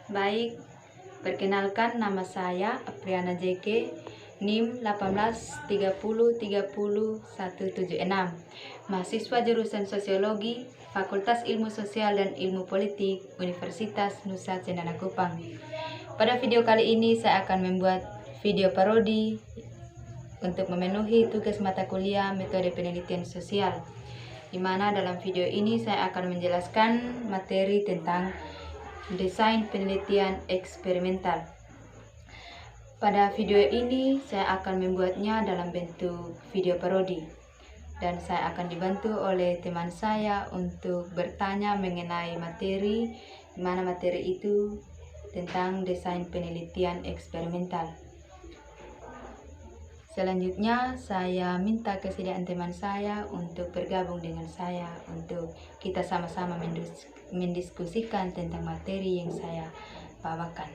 Baik, perkenalkan nama saya Apriana JK, NIM 1830300176, mahasiswa jurusan Sosiologi, Fakultas Ilmu Sosial dan Ilmu Politik, Universitas Nusa Cendana Kupang. Pada video kali ini saya akan membuat video parodi untuk memenuhi tugas mata kuliah Metode Penelitian Sosial, di mana dalam video ini saya akan menjelaskan materi tentang desain penelitian eksperimental. Pada video ini saya akan membuatnya dalam bentuk video parodi, dan saya akan dibantu oleh teman saya untuk bertanya mengenai materi, di mana materi itu tentang desain penelitian eksperimental. Selanjutnya saya minta kesediaan teman saya untuk bergabung dengan saya untuk kita sama-sama mendiskusikan tentang materi yang saya bawakan.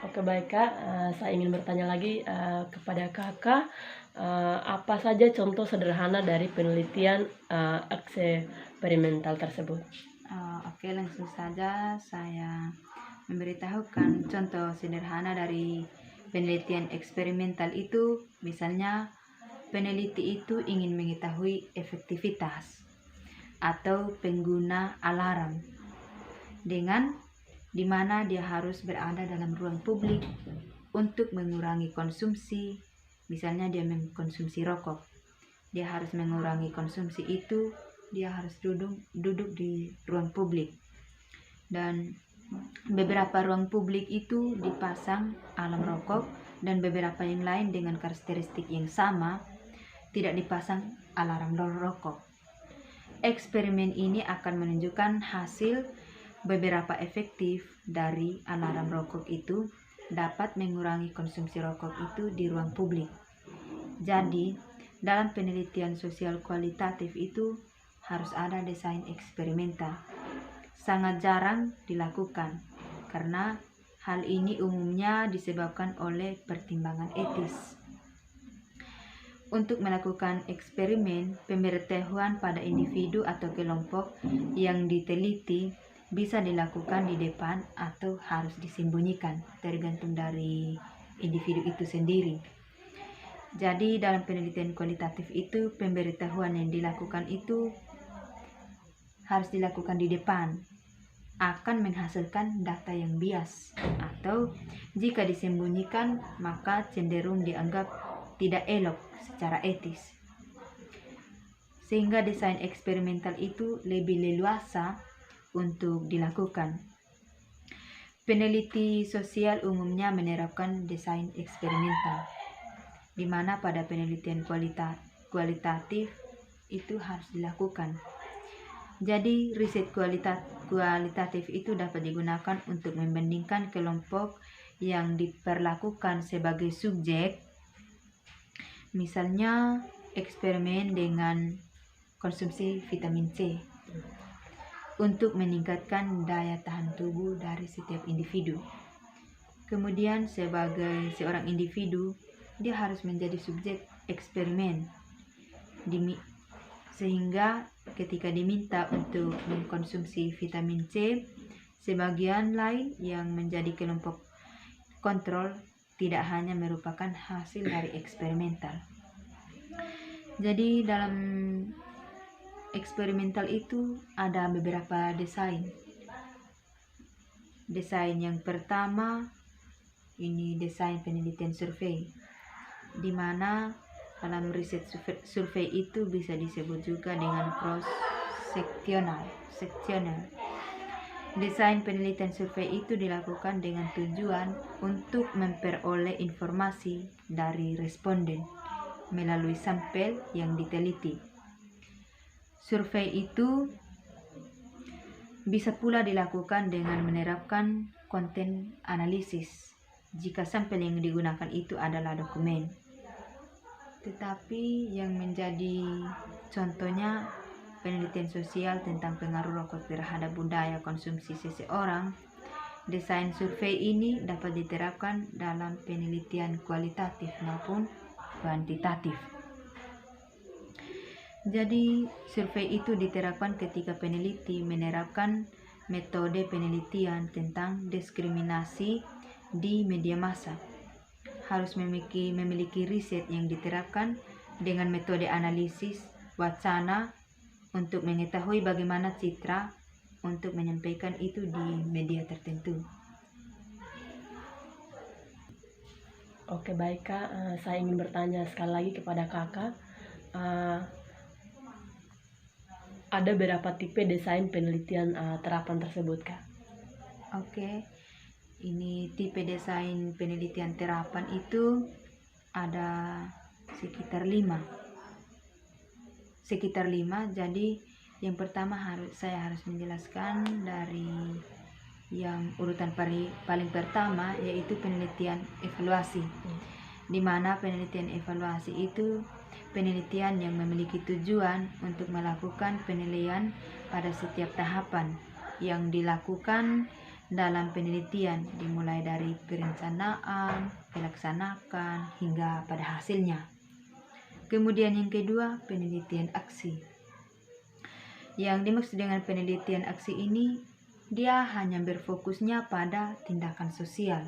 Oke baik Kak, saya ingin bertanya lagi kepada Kakak, apa saja contoh sederhana dari penelitian eksperimental tersebut? Oke, langsung saja saya memberitahukan contoh sederhana dari penelitian eksperimental itu. Misalnya, peneliti itu ingin mengetahui efektivitas atau pengguna alarm dengan di mana dia harus berada dalam ruang publik untuk mengurangi konsumsi. Misalnya dia mengkonsumsi rokok, dia harus mengurangi konsumsi itu, dia harus duduk di ruang publik. Dan beberapa ruang publik itu dipasang alarm rokok, dan beberapa yang lain dengan karakteristik yang sama tidak dipasang alarm rokok. Eksperimen ini akan menunjukkan hasil beberapa efektif dari alarm rokok itu dapat mengurangi konsumsi rokok itu di ruang publik. Jadi, dalam penelitian sosial kualitatif itu harus ada desain eksperimental. Sangat jarang dilakukan karena hal ini umumnya disebabkan oleh pertimbangan etis. Untuk melakukan eksperimen, pemberitahuan pada individu atau kelompok yang diteliti bisa dilakukan di depan atau harus disembunyikan, tergantung dari individu itu sendiri. Jadi dalam penelitian kualitatif itu, pemberitahuan yang dilakukan itu harus dilakukan di depan, akan menghasilkan data yang bias, atau jika disembunyikan maka cenderung dianggap tidak elok secara etis. Sehingga desain eksperimental itu lebih leluasa untuk dilakukan. Peneliti sosial umumnya menerapkan desain eksperimental, di mana pada penelitian kualitatif itu harus dilakukan. Jadi riset kualitatif itu dapat digunakan untuk membandingkan kelompok yang diperlakukan sebagai subjek, misalnya eksperimen dengan konsumsi vitamin C, untuk meningkatkan daya tahan tubuh dari setiap individu. Kemudian sebagai seorang individu, dia harus menjadi subjek eksperimen, sehingga ketika diminta untuk mengkonsumsi vitamin C, sebagian lain yang menjadi kelompok kontrol tidak hanya merupakan hasil dari eksperimental. Jadi dalam eksperimental itu ada beberapa desain. Desain yang pertama ini desain penelitian survei, di mana dalam riset survei itu bisa disebut juga dengan cross-sectional. Desain penelitian survei itu dilakukan dengan tujuan untuk memperoleh informasi dari responden melalui sampel yang diteliti. Survei itu bisa pula dilakukan dengan menerapkan konten analisis jika sampel yang digunakan itu adalah dokumen. Tetapi yang menjadi contohnya penelitian sosial tentang pengaruh rokok terhadap budaya konsumsi seseorang, desain survei ini dapat diterapkan dalam penelitian kualitatif maupun kuantitatif. Jadi survei itu diterapkan ketika peneliti menerapkan metode penelitian tentang diskriminasi di media massa. Harus memiliki riset yang diterapkan dengan metode analisis wacana untuk mengetahui bagaimana citra untuk menyampaikan itu di media tertentu. Oke, baik Kak, saya ingin bertanya sekali lagi kepada Kakak, ada berapa tipe desain penelitian terapan tersebut Kak? Oke, ini tipe desain penelitian terapan itu ada sekitar 5. Jadi yang pertama saya harus menjelaskan dari yang urutan paling pertama, yaitu penelitian evaluasi. Di mana penelitian evaluasi itu penelitian yang memiliki tujuan untuk melakukan penilaian pada setiap tahapan yang dilakukan dalam penelitian, dimulai dari perencanaan, pelaksanaan, hingga pada hasilnya. Kemudian yang kedua, penelitian aksi. Yang dimaksud dengan penelitian aksi ini, dia hanya berfokusnya pada tindakan sosial.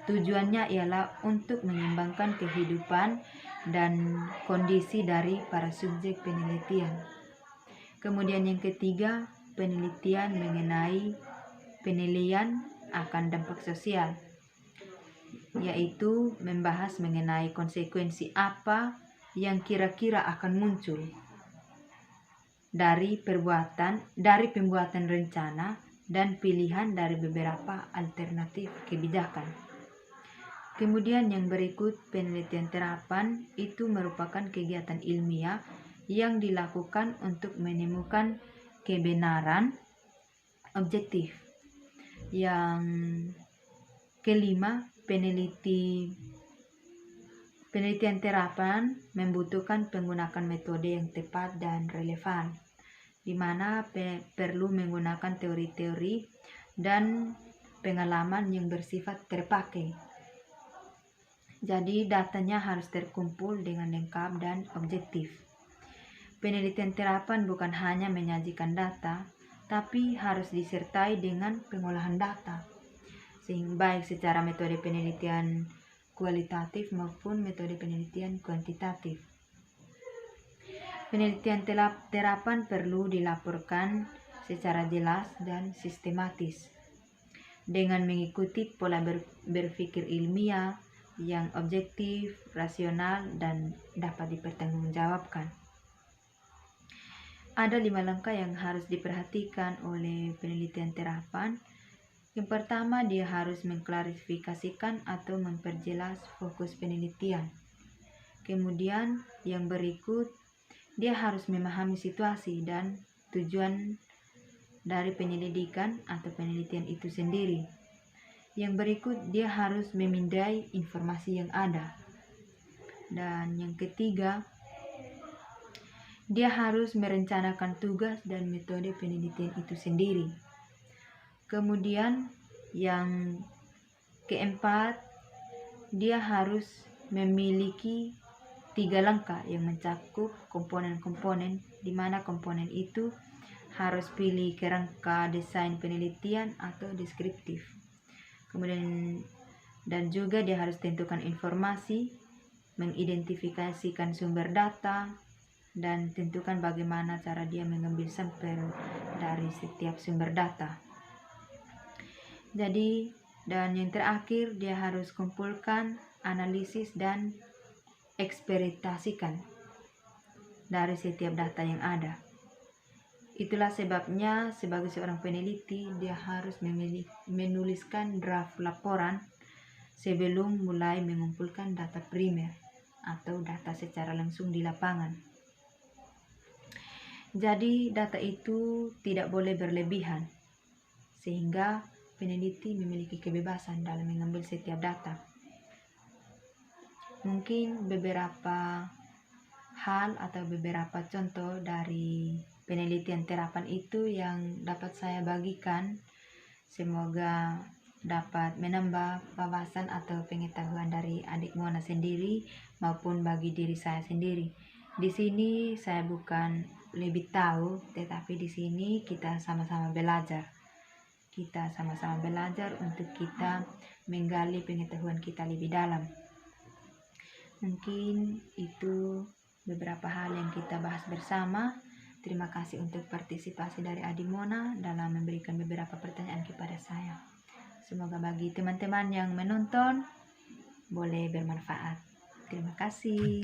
Tujuannya ialah untuk mengembangkan kehidupan dan kondisi dari para subjek penelitian. Kemudian yang ketiga, penelitian mengenai penilaian akan dampak sosial, yaitu membahas mengenai konsekuensi apa yang kira-kira akan muncul dari pembuatan rencana dan pilihan dari beberapa alternatif kebijakan. Kemudian yang berikut, penelitian terapan itu merupakan kegiatan ilmiah yang dilakukan untuk menemukan kebenaran objektif. Yang kelima, penelitian terapan membutuhkan penggunaan metode yang tepat dan relevan, di mana perlu menggunakan teori-teori dan pengalaman yang bersifat terpakai. Jadi datanya harus terkumpul dengan lengkap dan objektif. Penelitian terapan bukan hanya menyajikan data, tapi harus disertai dengan pengolahan data, sehingga baik secara metode penelitian kualitatif maupun metode penelitian kuantitatif. Penelitian terapan perlu dilaporkan secara jelas dan sistematis dengan mengikuti pola berpikir ilmiah yang objektif, rasional, dan dapat dipertanggungjawabkan. Ada 5 langkah yang harus diperhatikan oleh penelitian terapan. Yang pertama, dia harus mengklarifikasikan atau memperjelas fokus penelitian. Kemudian yang berikut, dia harus memahami situasi dan tujuan dari penyelidikan atau penelitian itu sendiri. Yang berikut, dia harus memindai informasi yang ada. Dan yang ketiga, dia harus merencanakan tugas dan metode penelitian itu sendiri. Kemudian yang keempat, dia harus memiliki 3 langkah yang mencakup komponen-komponen, di mana komponen itu harus pilih kerangka desain penelitian atau deskriptif. Kemudian dan juga dia harus tentukan informasi, mengidentifikasikan sumber data, dan tentukan bagaimana cara dia mengambil sampel dari setiap sumber data. Jadi, dan yang terakhir, dia harus kumpulkan, analisis, dan eksperimentasikan dari setiap data yang ada. Itulah sebabnya sebagai seorang peneliti, dia harus menuliskan draft laporan sebelum mulai mengumpulkan data primer atau data secara langsung di lapangan. Jadi data itu tidak boleh berlebihan, sehingga peneliti memiliki kebebasan dalam mengambil setiap data. Mungkin beberapa hal atau beberapa contoh dari penelitian terapan itu yang dapat saya bagikan. Semoga dapat menambah wawasan atau pengetahuan dari adik Mona sendiri maupun bagi diri saya sendiri. Di sini saya bukan lebih tahu, tetapi di sini kita sama-sama belajar. Kita sama-sama belajar untuk kita menggali pengetahuan kita lebih dalam. Mungkin itu beberapa hal yang kita bahas bersama. Terima kasih untuk partisipasi dari Adimona dalam memberikan beberapa pertanyaan kepada saya. Semoga bagi teman-teman yang menonton boleh bermanfaat. Terima kasih.